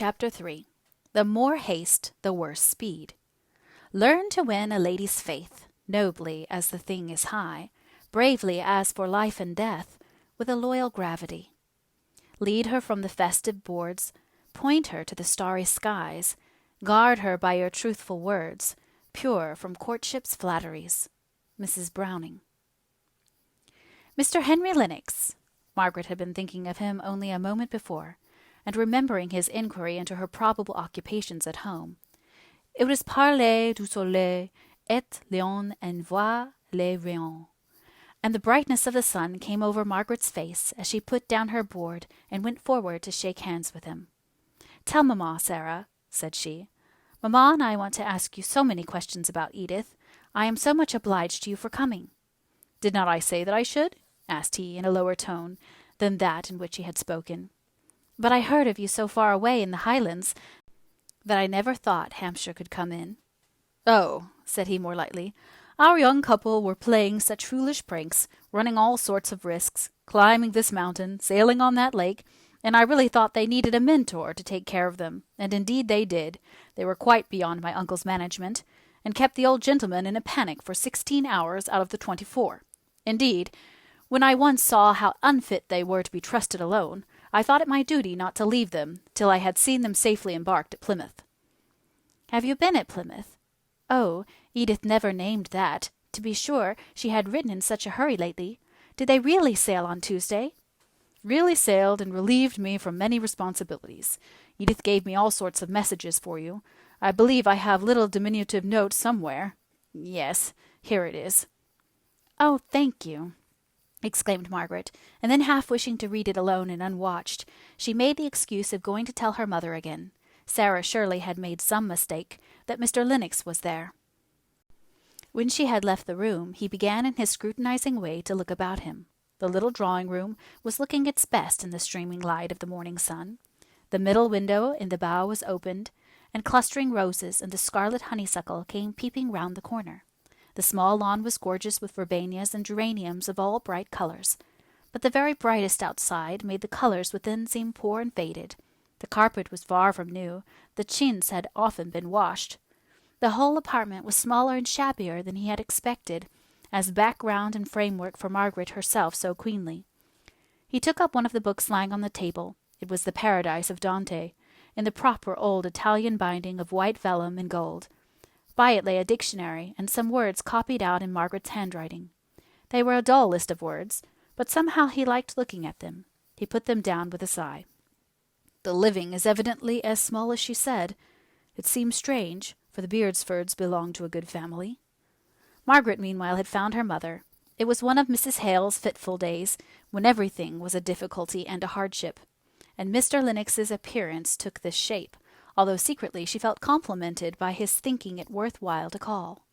Chapter 3. The more haste, the worse speed. Learn to win a lady's faith, nobly as the thing is high, bravely as for life and death, with a loyal gravity. Lead her from the festive boards, point her to the starry skies, guard her by your truthful words, pure from courtship's flatteries. Mrs. Browning. Mr. Henry Lennox. Margaret had been thinking of him only a moment before, and remembering his inquiry into her probable occupations at home. It was parler du soleil, et l'on en voit les rayons. And the brightness of the sun came over Margaret's face as she put down her board and went forward to shake hands with him. "Tell Mamma, Sarah," said she. "Mamma and I want to ask you so many questions about Edith. I am so much obliged to you for coming." "Did not I say that I should?" asked he in a lower tone than that in which he had spoken. "But I heard of you so far away in the Highlands that I never thought Hampshire could come in." "Oh," said he more lightly, "our young couple were playing such foolish pranks, running all sorts of risks, climbing this mountain, sailing on that lake, and I really thought they needed a mentor to take care of them, and indeed they did. They were quite beyond my uncle's management, and kept the old gentleman in a panic for 16 hours out of the 24. Indeed, when I once saw how unfit they were to be trusted alone, I thought it my duty not to leave them till I had seen them safely embarked at Plymouth." "Have you been at Plymouth?" Oh, Edith never named that. To be sure, she had written in such a hurry lately. "Did they really sail on Tuesday?" "Really sailed, and relieved me from many responsibilities. Edith gave me all sorts of messages for you. I believe I have little diminutive notes somewhere. Yes, here it is." "Oh, thank you," exclaimed Margaret, and then, half wishing to read it alone and unwatched, she made the excuse of going to tell her mother again. Sarah surely had made some mistake, that Mr. Lennox was there. When she had left the room, he began in his scrutinizing way to look about him. The little drawing-room was looking its best in the streaming light of the morning sun. The middle window in the bow was opened, and clustering roses and the scarlet honeysuckle came peeping round the corner. The small lawn was gorgeous with verbenias and geraniums of all bright colors, but the very brightest outside made the colors within seem poor and faded. The carpet was far from new, the chintz had often been washed. The whole apartment was smaller and shabbier than he had expected, as background and framework for Margaret herself so queenly. He took up one of the books lying on the table. It was the Paradise of Dante, in the proper old Italian binding of white vellum and gold. By it lay a dictionary, and some words copied out in Margaret's handwriting. They were a dull list of words, but somehow he liked looking at them. He put them down with a sigh. "The living is evidently as small as she said. It seems strange, for the Beardsfords belong to a good family." Margaret meanwhile had found her mother. It was one of Mrs. Hale's fitful days, when everything was a difficulty and a hardship, and Mr. Lennox's appearance took this shape, although secretly she felt complimented by his thinking it worth while to call.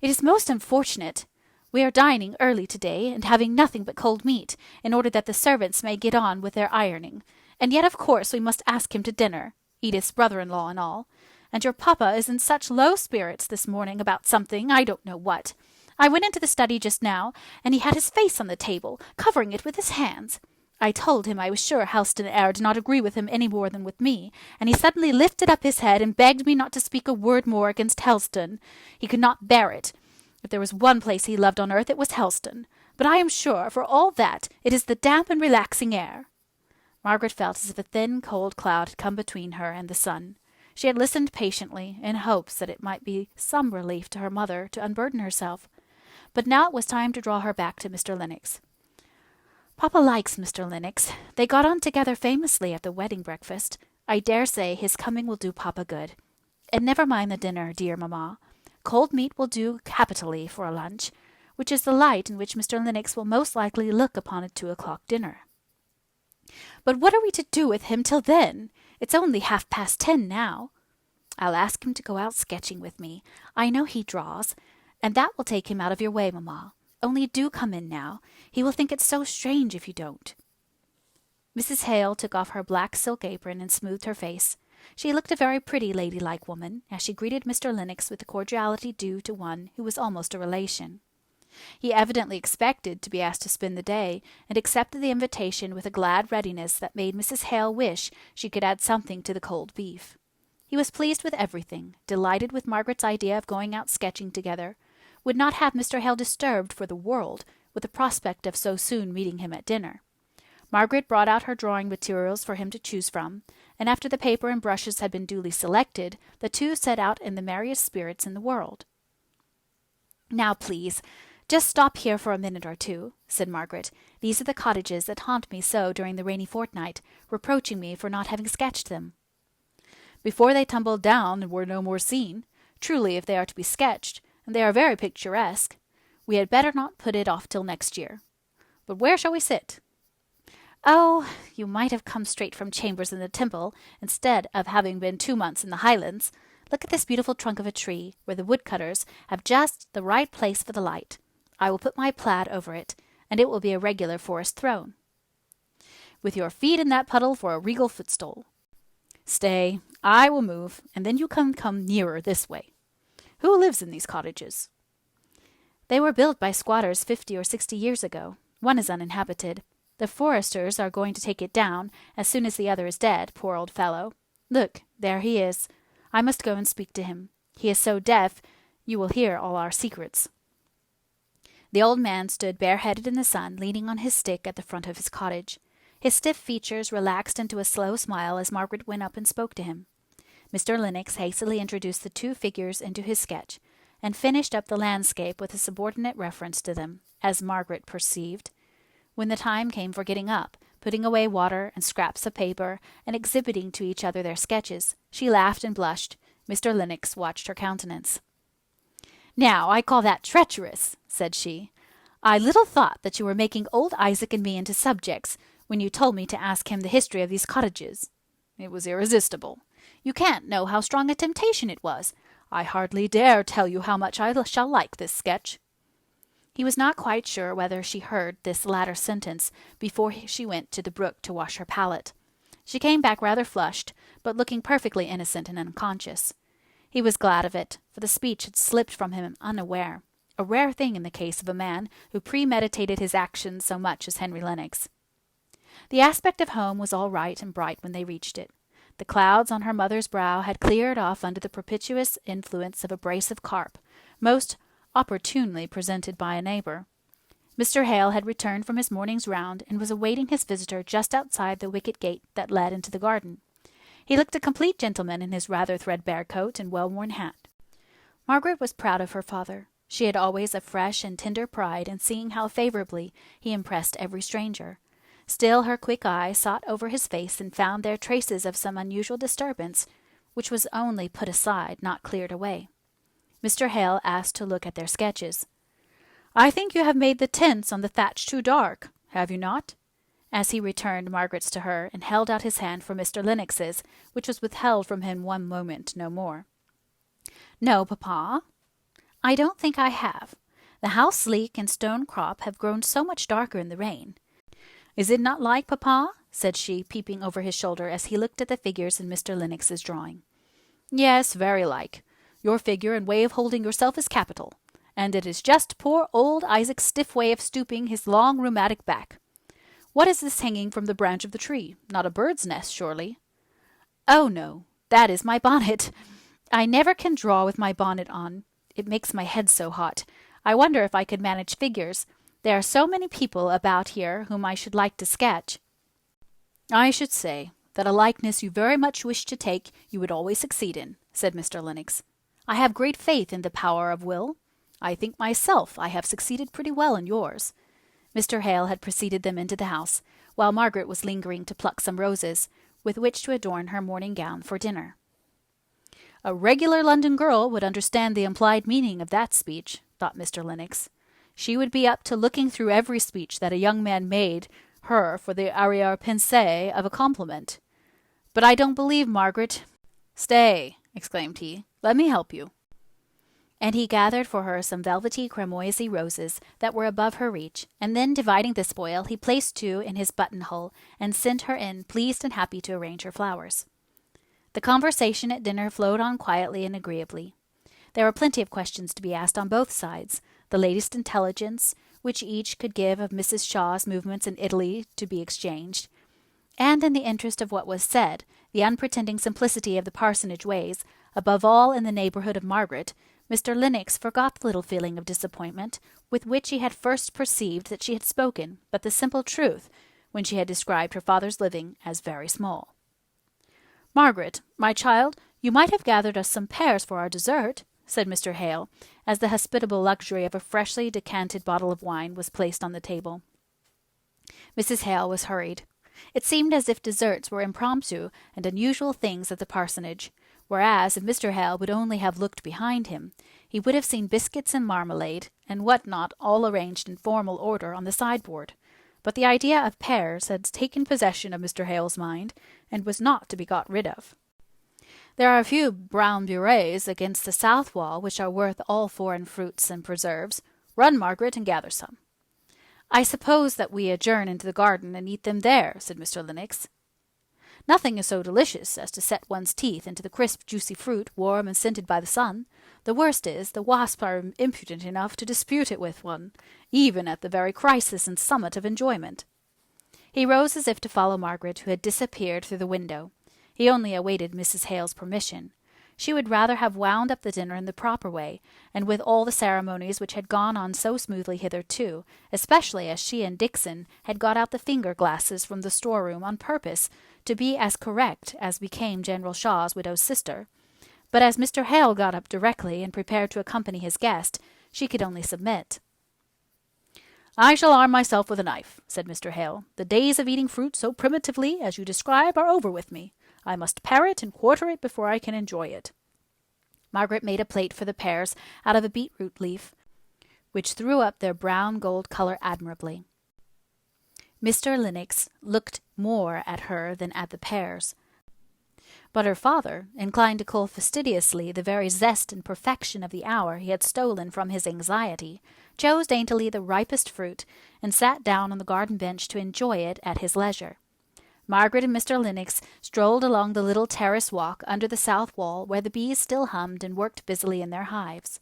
"It is most unfortunate. We are dining early to-day, and having nothing but cold meat, in order that the servants may get on with their ironing, and yet of course we must ask him to dinner, Edith's brother-in-law and all. And your papa is in such low spirits this morning about something, I don't know what. I went into the study just now, and he had his face on the table, covering it with his hands. I told him I was sure Helston air did not agree with him any more than with me, and he suddenly lifted up his head and begged me not to speak a word more against Helston. He could not bear it. If there was one place he loved on earth, it was Helston. But I am sure, for all that, it is the damp and relaxing air." Margaret felt as if a thin, cold cloud had come between her and the sun. She had listened patiently, in hopes that it might be some relief to her mother to unburden herself. But now it was time to draw her back to Mr. Lennox. "Papa likes Mr. Lennox. They got on together famously at the wedding breakfast. I dare say his coming will do papa good. And never mind the dinner, dear mamma. Cold meat will do capitally for a lunch, which is the light in which Mr. Lennox will most likely look upon a 2 o'clock dinner." "But what are we to do with him till then? It's only 10:30 now." "I'll ask him to go out sketching with me. I know he draws, and that will take him out of your way, mamma. Only do come in now. He will think it so strange if you don't." Mrs. Hale took off her black silk apron and smoothed her face. She looked a very pretty ladylike woman, as she greeted Mr. Lennox with the cordiality due to one who was almost a relation. He evidently expected to be asked to spend the day, and accepted the invitation with a glad readiness that made Mrs. Hale wish she could add something to the cold beef. He was pleased with everything, delighted with Margaret's idea of going out sketching together, would not have Mr. Hale disturbed for the world with the prospect of so soon meeting him at dinner. Margaret brought out her drawing materials for him to choose from, and after the paper and brushes had been duly selected, the two set out in the merriest spirits in the world. "Now, please, just stop here for a minute or two," said Margaret. "These are the cottages that haunt me so during the rainy fortnight, reproaching me for not having sketched them." "Before they tumbled down and were no more seen. Truly, if they are to be sketched, and they are very picturesque, we had better not put it off till next year. But where shall we sit?" "Oh, you might have come straight from chambers in the Temple, instead of having been 2 months in the Highlands. Look at this beautiful trunk of a tree, where the woodcutters have just the right place for the light. I will put my plaid over it, and it will be a regular forest throne." "With your feet in that puddle for a regal footstool. Stay, I will move, and then you can come nearer this way. Who lives in these cottages?" "They were built by squatters 50 or 60 years ago. One is uninhabited. The foresters are going to take it down as soon as the other is dead, poor old fellow. Look, there he is. I must go and speak to him. He is so deaf, you will hear all our secrets." The old man stood bareheaded in the sun, leaning on his stick at the front of his cottage. His stiff features relaxed into a slow smile as Margaret went up and spoke to him. Mr. Lennox hastily introduced the two figures into his sketch, and finished up the landscape with a subordinate reference to them, as Margaret perceived. When the time came for getting up, putting away water and scraps of paper, and exhibiting to each other their sketches, she laughed and blushed. Mr. Lennox watched her countenance. "Now, I call that treacherous," said she. "I little thought that you were making old Isaac and me into subjects when you told me to ask him the history of these cottages. It was irresistible. You can't know how strong a temptation it was. I hardly dare tell you how much I shall like this sketch." He was not quite sure whether she heard this latter sentence before she went to the brook to wash her palette. She came back rather flushed, but looking perfectly innocent and unconscious. He was glad of it, for the speech had slipped from him unaware, a rare thing in the case of a man who premeditated his actions so much as Henry Lennox. The aspect of home was all right and bright when they reached it. The clouds on her mother's brow had cleared off under the propitious influence of a brace of carp, most opportunely presented by a neighbor. Mr. Hale had returned from his morning's round, and was awaiting his visitor just outside the wicket gate that led into the garden. He looked a complete gentleman in his rather threadbare coat and well-worn hat. Margaret was proud of her father. She had always a fresh and tender pride in seeing how favorably he impressed every stranger. Still her quick eye sought over his face and found there traces of some unusual disturbance, which was only put aside, not cleared away. Mr. Hale asked to look at their sketches. "I think you have made the tints on the thatch too dark, have you not?" as he returned Margaret's to her, and held out his hand for Mr. Lennox's, which was withheld from him one moment, no more. "No, papa, I don't think I have. The house leek and stone crop have grown so much darker in the rain." "Is it not like, papa?" said she, peeping over his shoulder as he looked at the figures in Mr. Lennox's drawing. "Yes, very like. Your figure and way of holding yourself is capital, and it is just poor old Isaac's stiff way of stooping his long rheumatic back. What is this hanging from the branch of the tree? Not a bird's nest, surely?" "Oh, no, that is my bonnet. I never can draw with my bonnet on. It makes my head so hot. I wonder if I could manage figures. There are so many people about here whom I should like to sketch." "I should say that a likeness you very much wish to take you would always succeed in," said Mr. Lennox. "I have great faith in the power of will. I think myself I have succeeded pretty well in yours." Mr. Hale had preceded them into the house, while Margaret was lingering to pluck some roses, with which to adorn her morning gown for dinner. "A regular London girl would understand the implied meaning of that speech," thought Mr. Lennox. "She would be up to looking through every speech that a young man made her for the arrière-pensée of a compliment. But I don't believe Margaret—" "Stay," exclaimed he, "let me help you." And he gathered for her some velvety cramoisy roses that were above her reach, and then, dividing the spoil, he placed 2 in his buttonhole, and sent her in, pleased and happy to arrange her flowers. The conversation at dinner flowed on quietly and agreeably. There were plenty of questions to be asked on both sides. the latest intelligence which each could give of Mrs. Shaw's movements in Italy to be exchanged, and in the interest of what was said, the unpretending simplicity of the parsonage ways, above all in the neighbourhood of Margaret, Mr. Lennox forgot the little feeling of disappointment with which he had first perceived that she had spoken but the simple truth when she had described her father's living as very small. "Margaret, my child, you might have gathered us some pears for our dessert," said Mr. Hale, as the hospitable luxury of a freshly decanted bottle of wine was placed on the table. Mrs. Hale was hurried. It seemed as if desserts were impromptu and unusual things at the parsonage, whereas if Mr. Hale would only have looked behind him, he would have seen biscuits and marmalade and what not all arranged in formal order on the sideboard. But the idea of pears had taken possession of Mr. Hale's mind, and was not to be got rid of. "There are a few brown beurrés against the south wall which are worth all foreign fruits and preserves. Run, Margaret, and gather some." "I suppose that we adjourn into the garden and eat them there," said Mr. Lennox. "Nothing is so delicious as to set one's teeth into the crisp, juicy fruit, warm and scented by the sun. The worst is, the wasps are impudent enough to dispute it with one, even at the very crisis and summit of enjoyment." He rose as if to follow Margaret, who had disappeared through the window. He only awaited Mrs. Hale's permission. She would rather have wound up the dinner in the proper way, and with all the ceremonies which had gone on so smoothly hitherto, especially as she and Dixon had got out the finger-glasses from the store-room on purpose to be as correct as became General Shaw's widow's sister. But as Mr. Hale got up directly and prepared to accompany his guest, she could only submit. "I shall arm myself with a knife," said Mr. Hale. "The days of eating fruit so primitively as you describe are over with me. I must pare it and quarter it before I can enjoy it." Margaret made a plate for the pears out of a beetroot leaf, which threw up their brown gold colour admirably. Mr. Lennox looked more at her than at the pears. But her father, inclined to cull fastidiously the very zest and perfection of the hour he had stolen from his anxiety, chose daintily the ripest fruit, and sat down on the garden bench to enjoy it at his leisure. Margaret and Mr. Lennox strolled along the little terrace walk under the south wall, where the bees still hummed and worked busily in their hives.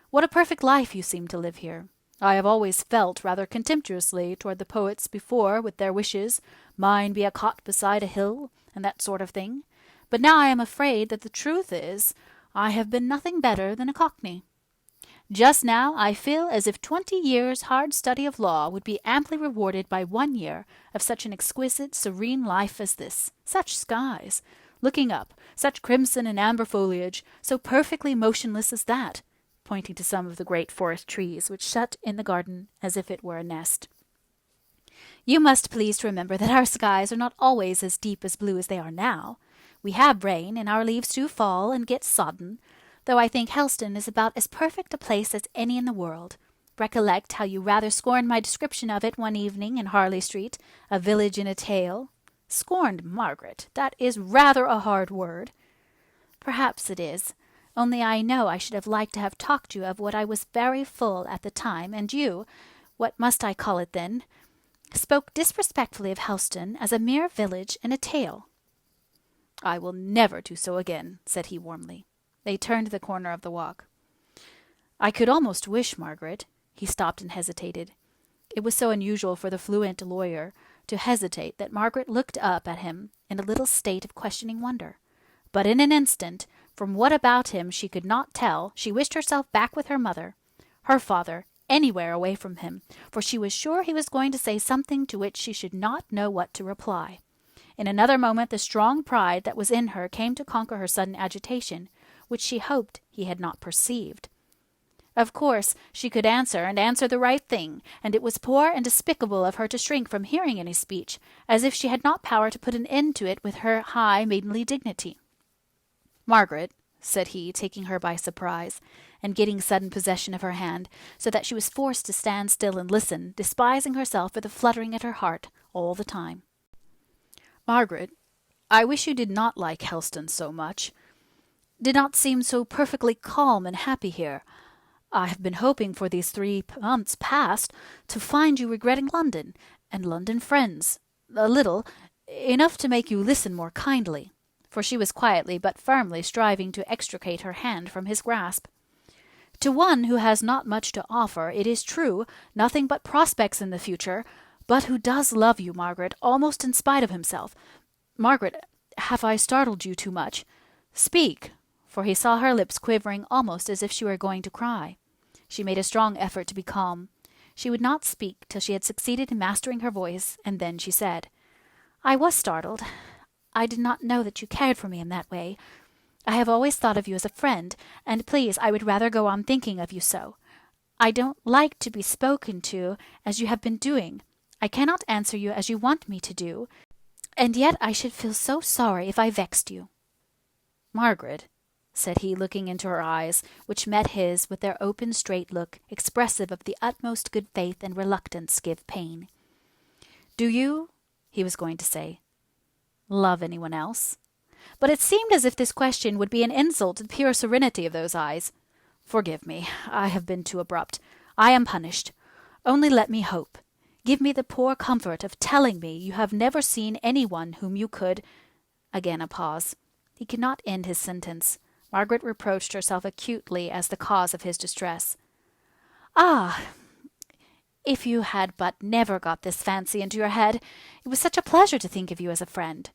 "What a perfect life you seem to live here. I have always felt rather contemptuously toward the poets before, with their wishes, 'Mine be a cot beside a hill,' and that sort of thing. But now I am afraid that the truth is, I have been nothing better than a Cockney. Just now I feel as if 20 years' hard study of law would be amply rewarded by 1 year of such an exquisite, serene life as this. Such skies! Looking up, such crimson and amber foliage, so perfectly motionless as that," pointing to some of the great forest trees which shut in the garden as if it were a nest. "You must please to remember that our skies are not always as deep as blue as they are now. We have rain, and our leaves do fall and get sodden, though I think Helston is about as perfect a place as any in the world. Recollect how you rather scorned my description of it one evening in Harley Street, a village in a tale. Scorned, Margaret, that is rather a hard word." "Perhaps it is, only I know I should have liked to have talked to you of what I was very full at the time, and you, what must I call it then, spoke disrespectfully of Helston as a mere village and a tale." "I will never do so again," said he warmly. They turned the corner of the walk. "I could almost wish, Margaret—" He stopped and hesitated. It was so unusual for the fluent lawyer to hesitate that Margaret looked up at him in a little state of questioning wonder. But in an instant, from what about him she could not tell, she wished herself back with her mother, her father, anywhere away from him, for she was sure he was going to say something to which she should not know what to reply. In another moment the strong pride that was in her came to conquer her sudden agitation, which she hoped he had not perceived. Of course, she could answer, and answer the right thing, and it was poor and despicable of her to shrink from hearing any speech, as if she had not power to put an end to it with her high maidenly dignity. "Margaret," said he, taking her by surprise, and getting sudden possession of her hand, so that she was forced to stand still and listen, despising herself for the fluttering at her heart all the time. "Margaret, I wish you did not like Helston so much, did not seem so perfectly calm and happy here. I have been hoping for these 3 months past to find you regretting London, and London friends, a little, enough to make you listen more kindly," for she was quietly but firmly striving to extricate her hand from his grasp. To one who has not much to offer, it is true, nothing but prospects in the future, but who does love you, Margaret, almost in spite of himself. Margaret, have I startled you too much? Speak!" For he saw her lips quivering almost as if she were going to cry. She made a strong effort to be calm. She would not speak till she had succeeded in mastering her voice, and then she said, "I was startled. I did not know that you cared for me in that way. I have always thought of you as a friend, and please, I would rather go on thinking of you so. I don't like to be spoken to as you have been doing. I cannot answer you as you want me to do, and yet I should feel so sorry if I vexed you." "Margaret," said he, looking into her eyes, which met his with their open, straight look, expressive of the utmost good faith and reluctance give pain. "Do you," he was going to say, "love anyone else?" But it seemed as if this question would be an insult to the pure serenity of those eyes. "Forgive me, I have been too abrupt. I am punished. Only let me hope. Give me the poor comfort of telling me you have never seen any one whom you could—" Again a pause. He could not end his sentence. Margaret reproached herself acutely as the cause of his distress. "Ah! If you had but never got this fancy into your head! It was such a pleasure to think of you as a friend."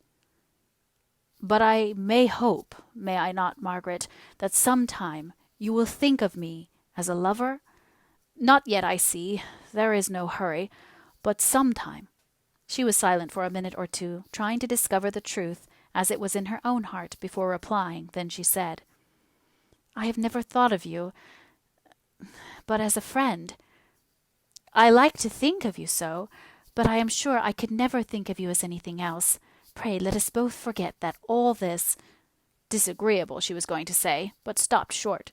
"But I may hope, may I not, Margaret, that some time you will think of me as a lover? Not yet, I see. There is no hurry. But some time." She was silent for a minute or two, trying to discover the truth as it was in her own heart before replying. Then she said, "I have never thought of you but as a friend. I like to think of you so, but I am sure I could never think of you as anything else. Pray let us both forget that all this—" disagreeable, she was going to say, but stopped short.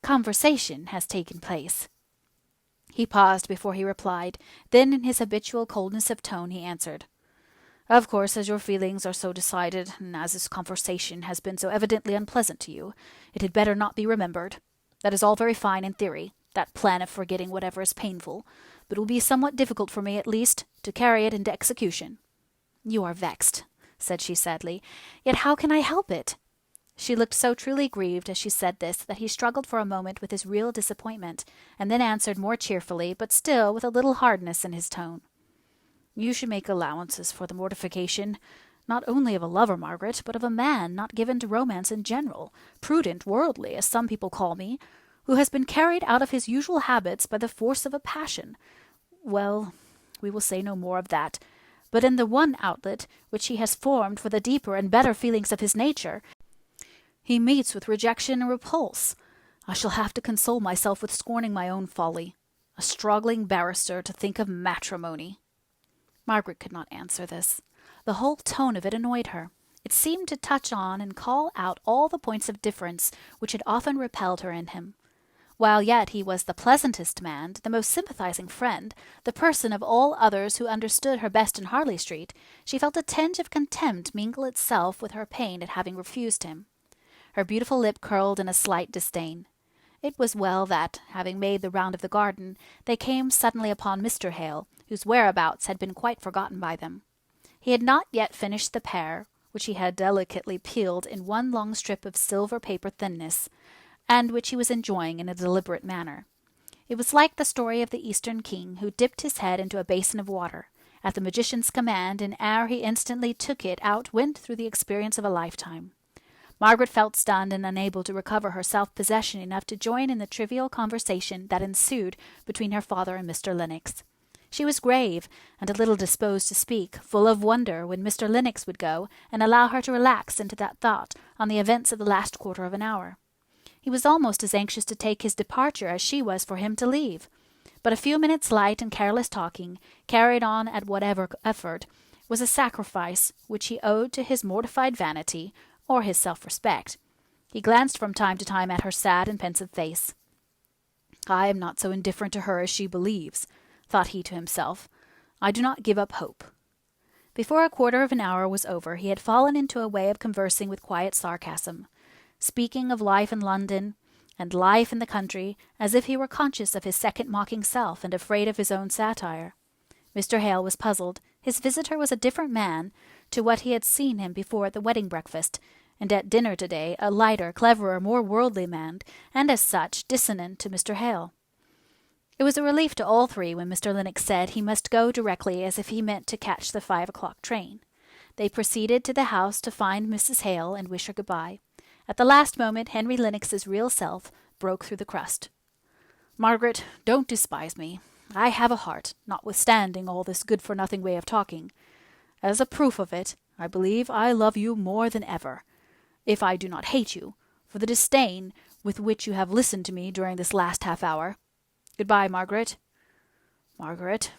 "Conversation has taken place." He paused before he replied. Then, in his habitual coldness of tone, he answered, "Of course, as your feelings are so decided, and as this conversation has been so evidently unpleasant to you, it had better not be remembered. That is all very fine in theory, that plan of forgetting whatever is painful, but it will be somewhat difficult for me, at least, to carry it into execution." "You are vexed," said she sadly. "Yet how can I help it?" She looked so truly grieved as she said this that he struggled for a moment with his real disappointment, and then answered more cheerfully, but still with a little hardness in his tone. "You should make allowances for the mortification, not only of a lover, Margaret, but of a man not given to romance in general, prudent, worldly, as some people call me, who has been carried out of his usual habits by the force of a passion. Well, we will say no more of that. But in the one outlet which he has formed for the deeper and better feelings of his nature, he meets with rejection and repulse. I shall have to console myself with scorning my own folly. A struggling barrister to think of matrimony." Margaret could not answer this. The whole tone of it annoyed her. It seemed to touch on and call out all the points of difference which had often repelled her in him. While yet he was the pleasantest man, the most sympathizing friend, the person of all others who understood her best in Harley Street, she felt a tinge of contempt mingle itself with her pain at having refused him. Her beautiful lip curled in a slight disdain. It was well that, having made the round of the garden, they came suddenly upon Mr. Hale, whose whereabouts had been quite forgotten by them. He had not yet finished the pear, which he had delicately peeled in one long strip of silver paper thinness, and which he was enjoying in a deliberate manner. It was like the story of the Eastern king who dipped his head into a basin of water, at the magician's command, and ere he instantly took it out went through the experience of a lifetime. Margaret felt stunned and unable to recover her self-possession enough to join in the trivial conversation that ensued between her father and Mr. Lennox. She was grave, and a little disposed to speak, full of wonder when Mr. Lennox would go, and allow her to relax into that thought on the events of the last quarter of an hour. He was almost as anxious to take his departure as she was for him to leave. But a few minutes' light and careless talking, carried on at whatever effort, was a sacrifice which he owed to his mortified vanity or his self-respect. He glanced from time to time at her sad and pensive face. "I am not so indifferent to her as she believes," thought he to himself. "I do not give up hope." Before a quarter of an hour was over, he had fallen into a way of conversing with quiet sarcasm, speaking of life in London and life in the country as if he were conscious of his second mocking self and afraid of his own satire. Mr. Hale was puzzled. His visitor was a different man to what he had seen him before at the wedding breakfast, and at dinner today a lighter, cleverer, more worldly man, and as such dissonant to Mr. Hale. It was a relief to all three when Mr. Lennox said he must go directly as if he meant to catch the 5 o'clock train. They proceeded to the house to find Mrs. Hale and wish her good-bye. At the last moment Henry Lennox's real self broke through the crust. "Margaret, don't despise me. I have a heart, notwithstanding all this good-for-nothing way of talking. As a proof of it, I believe I love you more than ever, if I do not hate you, for the disdain with which you have listened to me during this last half-hour. Good-bye, Margaret. Margaret."